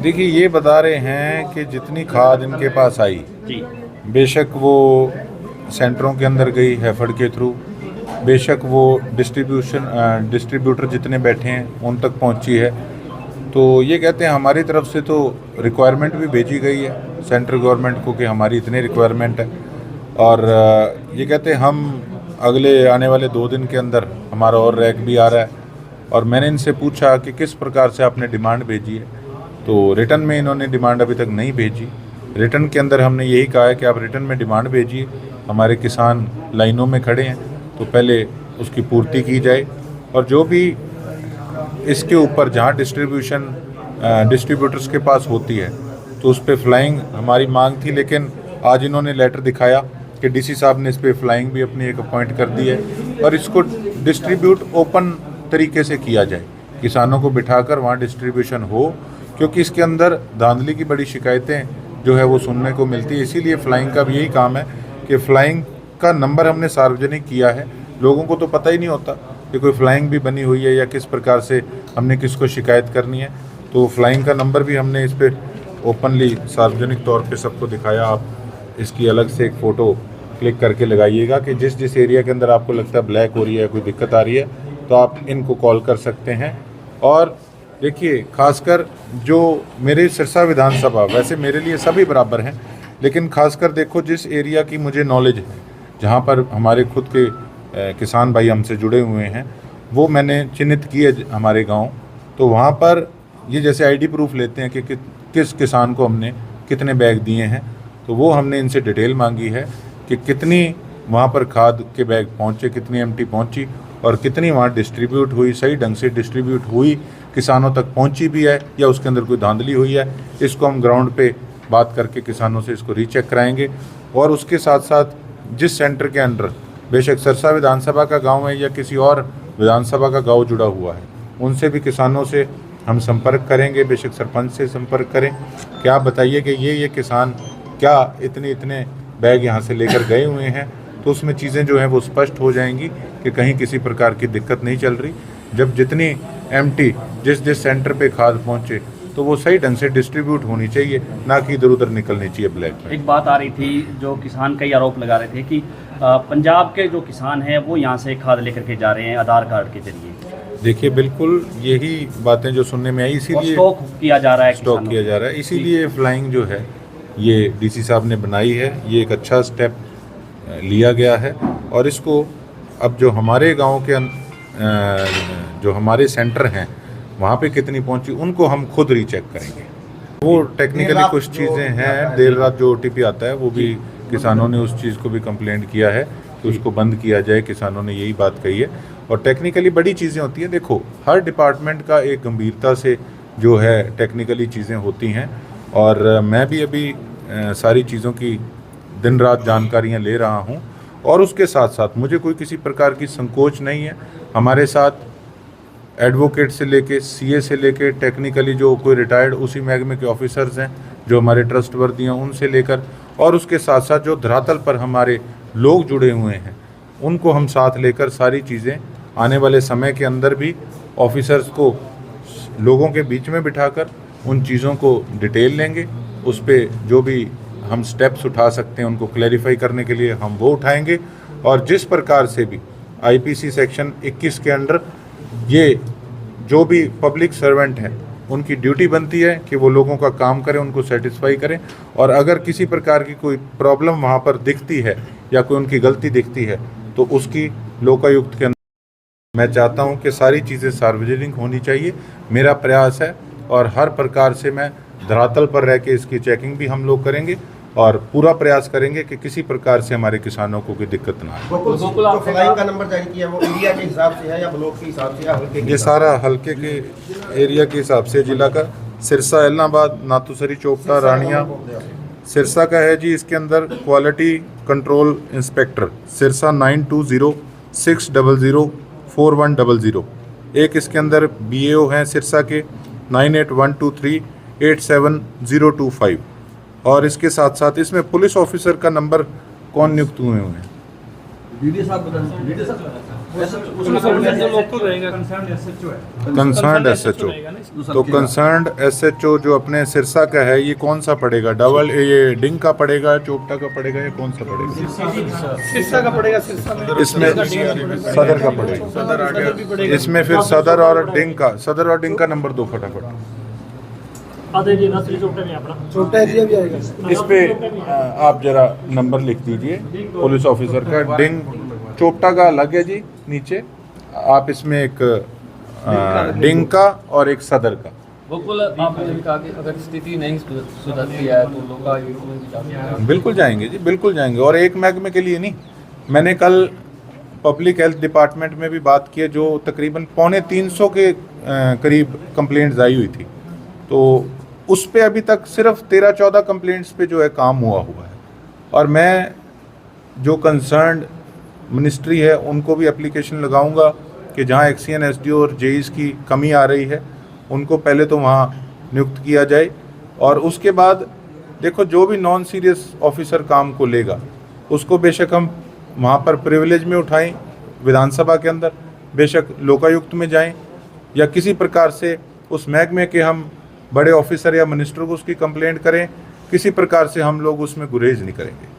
देखिए, ये बता रहे हैं कि जितनी खाद इनके पास आई, जी। बेशक वो सेंटरों के अंदर गई हैफेड के थ्रू, बेशक वो डिस्ट्रीब्यूटर जितने बैठे हैं उन तक पहुंची है। तो ये कहते हैं हमारी तरफ से तो रिक्वायरमेंट भी भेजी गई है सेंट्रल गवर्नमेंट को कि हमारी इतनी रिक्वायरमेंट है, और ये कहते हैं हम अगले आने वाले 2 दिन के अंदर हमारा और रैक भी आ रहा है। और मैंने इनसे पूछा कि किस प्रकार से आपने डिमांड भेजी है, तो रिटर्न में इन्होंने डिमांड अभी तक नहीं भेजी। रिटर्न के अंदर हमने यही कहा है कि आप रिटर्न में डिमांड भेजिए, हमारे किसान लाइनों में खड़े हैं तो पहले उसकी पूर्ति की जाए, और जो भी इसके ऊपर जहाँ डिस्ट्रीब्यूटर्स के पास होती है तो उस पर फ्लाइंग हमारी मांग थी, लेकिन आज इन्होंने लेटर दिखाया कि डीसी साहब ने इस पर फ्लाइंग भी अपनी एक अपॉइंट कर दी है, और इसको डिस्ट्रीब्यूट ओपन तरीके से किया जाए, किसानों को बिठाकर वहाँ डिस्ट्रीब्यूशन हो, क्योंकि इसके अंदर धांधली की बड़ी शिकायतें जो है वो सुनने को मिलती है। इसीलिए फ़्लाइंग का भी यही काम है कि फ़्लाइंग का नंबर हमने सार्वजनिक किया है। लोगों को तो पता ही नहीं होता कि कोई फ़्लाइंग भी बनी हुई है या किस प्रकार से हमने किसको शिकायत करनी है, तो फ़्लाइंग का नंबर भी हमने इस पर ओपनली सार्वजनिक तौर पे सबको दिखाया। आप इसकी अलग से एक फ़ोटो क्लिक करके लगाइएगा कि जिस जिस एरिया के अंदर आपको लगता है ब्लैक हो रही है, कोई दिक्कत आ रही है, तो आप इनको कॉल कर सकते हैं। और देखिए, खासकर जो मेरे सिरसा विधानसभा, वैसे मेरे लिए सभी बराबर हैं, लेकिन खासकर देखो जिस एरिया की मुझे नॉलेज है, जहाँ पर हमारे खुद के किसान भाई हमसे जुड़े हुए हैं, वो मैंने चिन्हित किए हमारे गांव। तो वहाँ पर ये जैसे आईडी प्रूफ लेते हैं कि किस किसान को हमने कितने बैग दिए हैं, तो वो हमने इनसे डिटेल मांगी है कि कितनी वहाँ पर खाद के बैग पहुँचे, कितनी एमटी पहुँची और कितनी वहाँ डिस्ट्रीब्यूट हुई, सही ढंग से डिस्ट्रीब्यूट हुई, किसानों तक पहुँची भी है या उसके अंदर कोई धांधली हुई है। इसको हम ग्राउंड पे बात करके किसानों से इसको रीचेक कराएंगे। और उसके साथ साथ जिस सेंटर के अंडर बेशक सिरसा विधानसभा का गांव है या किसी और विधानसभा का गांव जुड़ा हुआ है, उनसे भी किसानों से हम संपर्क करेंगे, बेशक सरपंच से संपर्क करें कि आप बताइए कि ये किसान क्या इतने बैग यहाँ से लेकर गए हुए हैं, तो उसमें चीज़ें जो हैं वो स्पष्ट हो जाएंगी कि कहीं किसी प्रकार की दिक्कत नहीं चल रही। जब जितनी एमटी जिस सेंटर पे खाद पहुँचे तो वो सही ढंग से डिस्ट्रीब्यूट होनी चाहिए, ना कि इधर उधर निकलनी चाहिए ब्लैक में। एक बात आ रही थी, जो किसान कई आरोप लगा रहे थे कि पंजाब के जो किसान हैं वो यहाँ से खाद लेकर के जा रहे हैं आधार कार्ड के जरिए। देखिए, बिल्कुल यही बातें जो सुनने में आई, इसीलिए स्टॉक किया जा रहा है, इसीलिए फ्लाइंग जो है ये डीसी साहब ने बनाई है। ये एक अच्छा स्टेप लिया गया है, और इसको अब जो हमारे गांव के जो हमारे सेंटर हैं वहाँ पे कितनी पहुँची उनको हम खुद रीचेक करेंगे। वो टेक्निकली कुछ चीज़ें हैं, देर रात जो OTP आता है वो भी किसानों ने उस चीज़ को भी कंप्लेंट किया है कि उसको बंद किया जाए, किसानों ने यही बात कही है। और टेक्निकली बड़ी चीज़ें होती हैं, देखो हर डिपार्टमेंट का एक गंभीरता से जो है टेक्निकली चीज़ें होती हैं, और मैं भी अभी सारी चीज़ों की दिन रात जानकारियाँ ले रहा हूँ, और उसके साथ साथ मुझे कोई किसी प्रकार की संकोच नहीं है। हमारे साथ एडवोकेट से लेके CA से लेके टेक्निकली जो कोई रिटायर्ड उसी महकमे के ऑफिसर्स हैं जो हमारे ट्रस्टवर्दी हैं, उनसे लेकर और उसके साथ साथ जो धरातल पर हमारे लोग जुड़े हुए हैं उनको हम साथ लेकर सारी चीज़ें आने वाले समय के अंदर भी ऑफिसर्स को लोगों के बीच में बिठाकर उन चीज़ों को डिटेल लेंगे। उस पर जो भी हम स्टेप्स उठा सकते हैं उनको क्लैरिफाई करने के लिए हम वो उठाएंगे। और जिस प्रकार से भी IPC सेक्शन 21 के अंडर ये जो भी पब्लिक सर्वेंट हैं उनकी ड्यूटी बनती है कि वो लोगों का काम करें, उनको सेटिस्फाई करें, और अगर किसी प्रकार की कोई प्रॉब्लम वहाँ पर दिखती है या कोई उनकी गलती दिखती है तो उसकी लोकायुक्त के अंदर मैं चाहता हूँ कि सारी चीज़ें सार्वजनिक होनी चाहिए। मेरा प्रयास है, और हर प्रकार से मैं धरातल पर रह के इसकी चेकिंग भी हम लोग करेंगे और पूरा प्रयास करेंगे कि किसी प्रकार से हमारे किसानों को कोई दिक्कत ना आए। तो फ्लाइंग का नंबर जारी किया वो एरिया के हिसाब से है या ब्लॉक के हिसाब से या हल्के के? ये सारा हल्के के एरिया के हिसाब से जिला का सिरसा, एलनाबाद, नाथूसरी, चोपटा, रानिया सिरसा का है जी। इसके अंदर क्वालिटी कंट्रोल इंस्पेक्टर सिरसा 9206004100। एक इसके अंदर BAO हैं सिरसा के 9812387025। और इसके साथ साथ इसमें पुलिस ऑफिसर का नंबर कौन नियुक्त हुए हैं? वीडियो साहब कंसर्न्ड एसएचओ। तो कंसर्न्ड एसएचओ जो अपने सिरसा का है, ये कौन सा पड़ेगा? डबल ये डिंग का पड़ेगा, चोपटा का पड़ेगा, या कौन सा पड़ेगा? सिरसा का पड़ेगा, सिरसा में इसमें सदर का पड़ेगा। इसमें फिर सदर और डिंग का नंबर दो फटाफट। छोटा एरिया भी आएगा। इस पे आप जरा नंबर लिख दीजिए पुलिस ऑफिसर का। डिंग चोपटा का अलग है जी नीचे, आप इसमें एक डिंग का और एक सदर का। बिल्कुल, आपने भी कहा कि अगर स्थिति नहीं सुधरती है तो लोकायुक्त में भी जा सकते हैं। बिल्कुल जाएंगे जी, बिल्कुल जाएंगे। और एक महकमे के लिए नहीं, मैंने कल पब्लिक हेल्थ डिपार्टमेंट में भी बात की है, जो तकरीबन 350 के करीब कंप्लेंट्स आई हुई थी, तो उस पे अभी तक सिर्फ 13-14 कंप्लेंट्स पे जो है काम हुआ है। और मैं जो कंसर्न्ड मिनिस्ट्री है उनको भी एप्लीकेशन लगाऊंगा कि जहां एक्सीएन, एसडीओ और जेईस की कमी आ रही है, उनको पहले तो वहां नियुक्त किया जाए, और उसके बाद देखो जो भी नॉन सीरियस ऑफिसर काम को लेगा उसको बेशक हम वहाँ पर प्रिविलेज में उठाएं विधानसभा के अंदर, बेशक लोकायुक्त में जाएं, या किसी प्रकार से उस महकमे के हम बड़े ऑफिसर या मिनिस्टर को उसकी कंप्लेंट करें, किसी प्रकार से हम लोग उसमें गुरेज नहीं करेंगे।